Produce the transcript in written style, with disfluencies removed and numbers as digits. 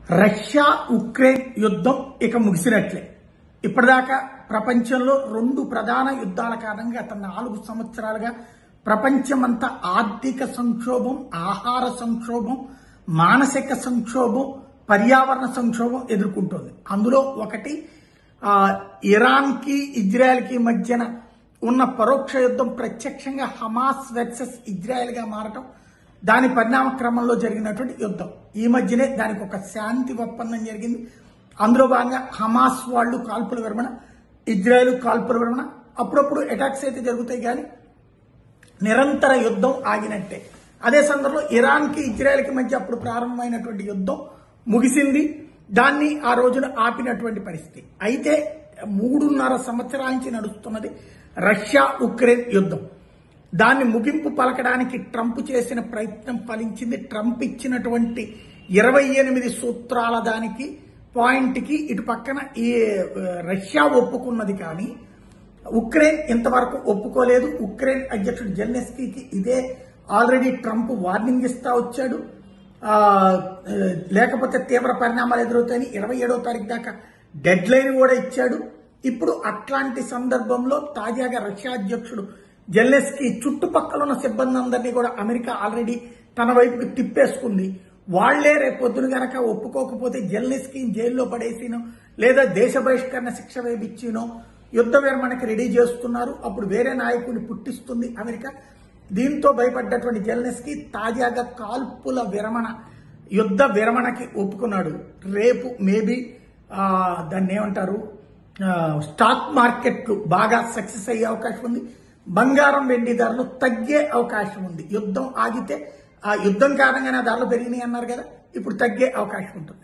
Russia Ukraine యుద్ధం ఇక ముగిసినట్లే. ఇప్పటిదాకా ప్రపంచంలో రెండు ప్రధాన యుద్ధాల కారణంగా గత 4 సంవత్సరాలుగా ప్రపంచమంతా ఆర్థిక సంక్షోభం, ఆహార సంక్షోభం, మానసిక సంక్షోభం, పర్యావరణ సంక్షోభం ఎదుర్కొంటోంది. అందులో ఒకటి ఇరాన్ కి ఇజ్రాయెల్ కి మధ్యన ఉన్న పరోక్ష యుద్ధం ప్రత్యక్షంగా హమాస్ వర్సెస్ ఇజ్రాయెల్ గా మారటం, దాని పరిణామ క్రమంలో జరిగినటువంటి యుద్ధం. ఈ మధ్యనే దానికి ఒక శాంతి ఒప్పందం జరిగింది. అందులో భాగంగా హమాస్ వాళ్ళు కాల్పుల విరమణ, ఇజ్రాయెల్ కాల్పుల విరమణ. అప్పుడప్పుడు అటాక్స్ అయితే జరుగుతాయి కానీ నిరంతర యుద్ధం ఆగినట్టే. అదే సందర్భంలో ఇరాన్ కి ఇజ్రాయెల్ కి మధ్య అప్పుడు ప్రారంభమైనటువంటి యుద్ధం ముగిసింది. దాన్ని ఆ రోజున ఆపినటువంటి పరిస్థితి. అయితే 3.5 సంవత్సరాల నుంచి నడుస్తున్నది రష్యా ఉక్రెయిన్ యుద్ధం. దాన్ని ముగింపు పలకడానికి ట్రంప్ చేసిన ప్రయత్నం ఫలించింది. ట్రంప్ ఇచ్చినటువంటి 28 సూత్రాల దానికి పాయింట్కి ఇటు పక్కన ఈ రష్యా ఒప్పుకున్నది కానీ ఉక్రెయిన్ ఇంతవరకు ఒప్పుకోలేదు. ఉక్రెయిన్ అధ్యక్షుడు జెలెన్స్కీకి ఇదే ఆల్రెడీ ట్రంప్ వార్నింగ్ ఇస్తా వచ్చాడు. లేకపోతే తీవ్ర పరిణామాలు ఎదురవుతాయని 27వ తారీఖు దాకా డెడ్ లైన్ కూడా ఇచ్చాడు. ఇప్పుడు అట్లాంటి సందర్భంలో తాజాగా రష్యా అధ్యక్షుడు జెలెన్స్కీ చుట్టుపక్కల ఉన్న సిబ్బంది అందరినీ కూడా అమెరికా ఆల్రెడీ తన వైపుకి తిప్పేసుకుంది. వాళ్లే రేపొద్దున గనక ఒప్పుకోకపోతే జెలెన్స్కీని జైల్లో పడేసినో లేదా దేశ బహిష్కరణ శిక్ష వేయించినో యుద్ధ విరమణకి రెడీ చేస్తున్నారు. అప్పుడు వేరే నాయకుడిని పుట్టిస్తుంది అమెరికా. దీంతో భయపడ్డటువంటి జెలెన్స్కీ తాజాగా కాల్పుల విరమణ, యుద్ధ విరమణకి ఒప్పుకున్నాడు. రేపు మేబీ దాన్ని ఏమంటారు, స్టాక్ మార్కెట్లు బాగా సక్సెస్ అయ్యే అవకాశం ఉంది. బంగారం వెండి ధరలు తగ్గే అవకాశం ఉంది. యుద్ధం ఆగితే ఆ యుద్ధం కారణంగానే ధరలు పెరిగినాయి అన్నారు కదా, ఇప్పుడు తగ్గే అవకాశం ఉంటుంది.